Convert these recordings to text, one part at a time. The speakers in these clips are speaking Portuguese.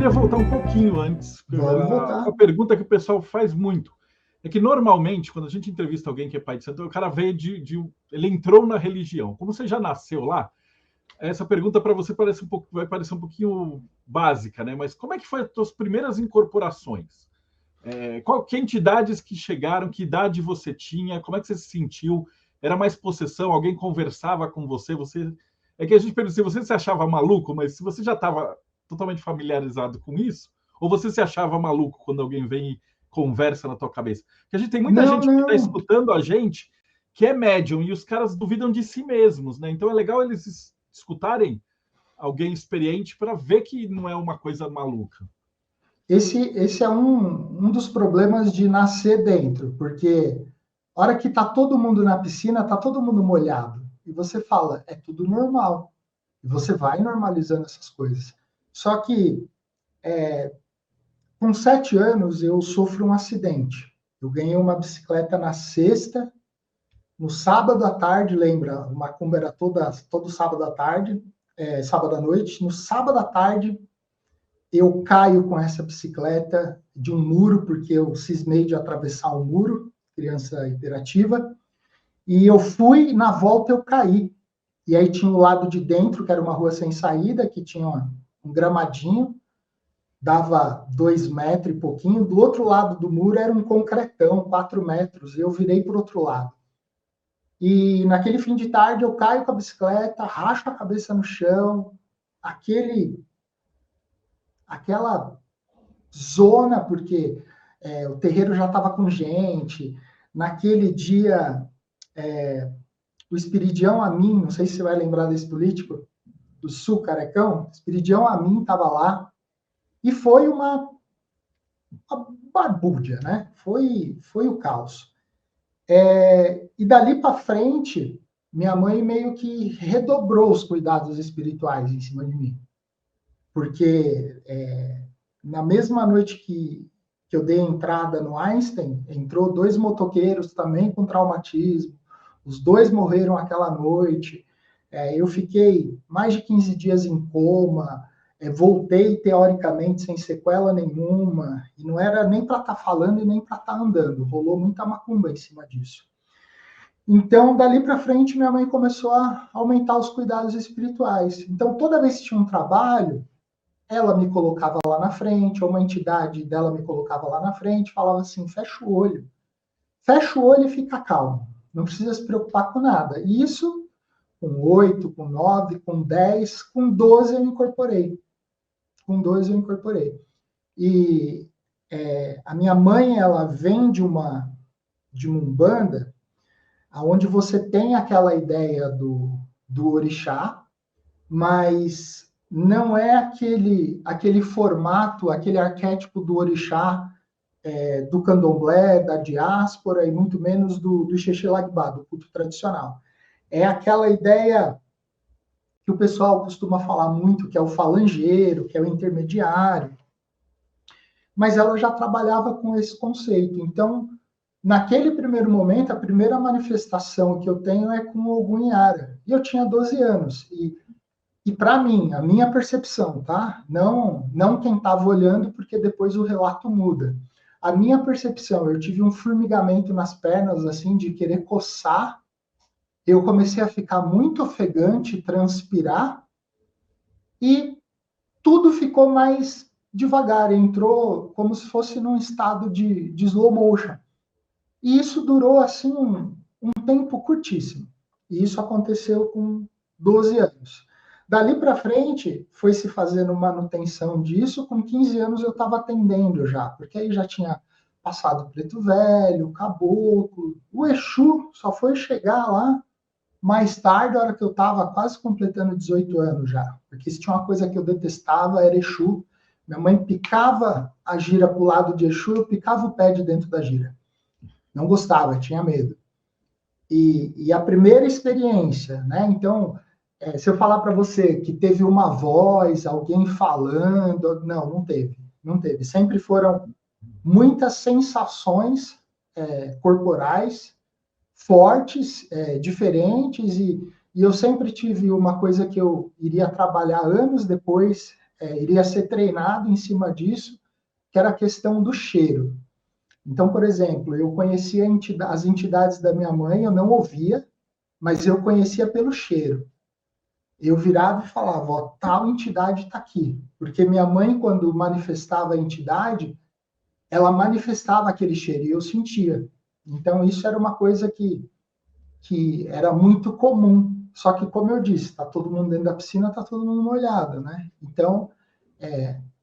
queria voltar um pouquinho antes. Vamos voltar. Uma pergunta que o pessoal faz muito. É que normalmente, quando a gente entrevista alguém que é pai de santo, o cara veio ele entrou na religião. Como você já nasceu lá, essa pergunta para você vai parecer um pouquinho básica, né? Mas como é que foi as suas primeiras incorporações? Que entidades que chegaram? Que idade você tinha? Como é que você se sentiu? Era mais possessão? Alguém conversava com você? É que a gente pergunta se você se achava maluco, mas se você já estava totalmente familiarizado com isso, ou você se achava maluco quando alguém vem e conversa na tua cabeça? Porque a gente tem muita gente que está escutando a gente que é médium e os caras duvidam de si mesmos, né? Então é legal eles escutarem alguém experiente para ver que não é uma coisa maluca. Esse é um dos problemas de nascer dentro, porque a hora que tá todo mundo na piscina, tá todo mundo molhado. E você fala, é tudo normal. E você vai normalizando essas coisas. Só que, com 7 anos, eu sofro um acidente. Eu ganhei uma bicicleta na sexta, no sábado à tarde, lembra? O macumba era todo sábado à tarde, sábado à noite. No sábado à tarde, eu caio com essa bicicleta de um muro, porque eu cismei de atravessar um muro, criança hiperativa, e eu fui, na volta eu caí. E aí tinha o lado de dentro, que era uma rua sem saída, que tinha um gramadinho, dava 2 metros e pouquinho. Do outro lado do muro era um concretão, 4 metros, e eu virei para o outro lado. E naquele fim de tarde eu caio com a bicicleta, racho a cabeça no chão, aquela zona, porque o terreiro já estava com gente. Naquele dia, o Espiridião Amin, não sei se você vai lembrar desse político, do Sul, Carecão, Espiridião Amin estava lá, e foi uma barbúrdia, né? Foi o caos. E dali para frente, minha mãe meio que redobrou os cuidados espirituais em cima de mim. Porque na mesma noite que eu dei entrada no Einstein, entrou 2 motoqueiros também com traumatismo. Os 2 morreram aquela noite. Eu fiquei mais de 15 dias em coma. Voltei, teoricamente, sem sequela nenhuma. E não era nem para estar falando e nem para estar andando. Rolou muita macumba em cima disso. Então, dali para frente, minha mãe começou a aumentar os cuidados espirituais. Então, toda vez que tinha um trabalho, ela me colocava lá na frente, ou uma entidade dela me colocava lá na frente, falava assim, fecha o olho e fica calmo, não precisa se preocupar com nada. E isso, com 8, com 9, com 10, com 12 eu incorporei. E a minha mãe, ela vem de uma umbanda, onde você tem aquela ideia do orixá, mas não é aquele formato, aquele arquétipo do orixá, do candomblé, da diáspora, e muito menos do Xexelagbá, do culto tradicional. É aquela ideia que o pessoal costuma falar muito, que é o falangeiro, que é o intermediário, mas ela já trabalhava com esse conceito. Então, naquele primeiro momento, a primeira manifestação que eu tenho é com o Ogum Yara. E eu tinha 12 anos. E para mim, a minha percepção, tá? Não quem estava olhando, porque depois o relato muda. A minha percepção, eu tive um formigamento nas pernas, assim, de querer coçar. Eu comecei a ficar muito ofegante, transpirar, e tudo ficou mais devagar, entrou como se fosse num estado de slow motion. E isso durou, assim, um tempo curtíssimo. E isso aconteceu com 12 anos. Dali para frente, foi se fazendo manutenção disso. Com 15 anos, eu estava atendendo já, porque aí já tinha passado o Preto Velho, o Caboclo. O Exu só foi chegar lá mais tarde, a hora que eu estava quase completando 18 anos já. Porque se tinha uma coisa que eu detestava, era Exu. Minha mãe picava a gira para o lado de Exu, eu picava o pé de dentro da gira. Não gostava, tinha medo. E a primeira experiência, né? Então, se eu falar para você que teve uma voz, alguém falando, não teve. Não teve. Sempre foram muitas sensações corporais fortes, diferentes, e eu sempre tive uma coisa que eu iria trabalhar anos depois, iria ser treinado em cima disso, que era a questão do cheiro. Então, por exemplo, eu conhecia as entidades da minha mãe, eu não ouvia, mas eu conhecia pelo cheiro. Eu virava e falava, ó, tal entidade está aqui. Porque minha mãe, quando manifestava a entidade, ela manifestava aquele cheiro e eu sentia. Então, isso era uma coisa que era muito comum. Só que, como eu disse, está todo mundo dentro da piscina, está todo mundo molhado, né? Então,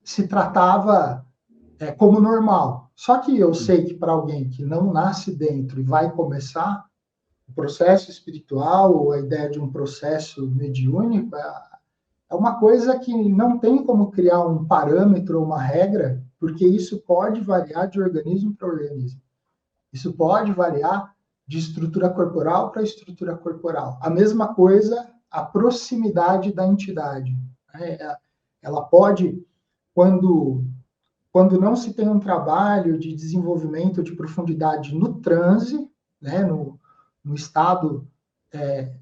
se tratava como normal. Só que eu sei que para alguém que não nasce dentro e vai começar o processo espiritual ou a ideia de um processo mediúnico é uma coisa que não tem como criar um parâmetro ou uma regra, porque isso pode variar de organismo para organismo. Isso pode variar de estrutura corporal para estrutura corporal. A mesma coisa, a proximidade da entidade. Ela pode, quando não se tem um trabalho de desenvolvimento de profundidade no transe, né, no estado,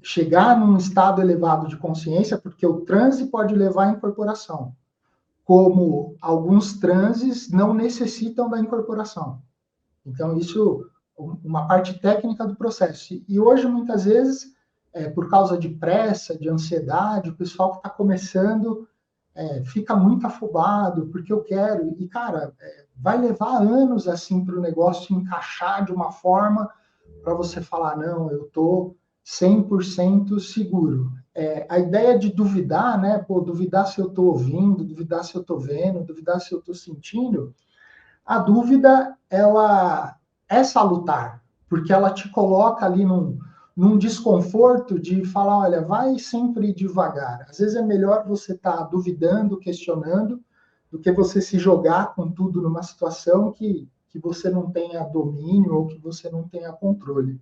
chegar num estado elevado de consciência, porque o transe pode levar à incorporação, como alguns transes não necessitam da incorporação. Então, isso é uma parte técnica do processo. E hoje, muitas vezes, por causa de pressa, de ansiedade, o pessoal que está começando fica muito afobado, porque eu quero. E, cara, vai levar anos assim para o negócio encaixar de uma forma para você falar, não, eu estou 100% seguro. A ideia de duvidar, né? Pô, duvidar se eu estou ouvindo, duvidar se eu estou vendo, duvidar se eu estou sentindo. A dúvida, ela é salutar, porque ela te coloca ali num desconforto de falar, olha, vai sempre devagar. Às vezes é melhor você estar duvidando, questionando, do que você se jogar com tudo numa situação que você não tenha domínio ou que você não tenha controle.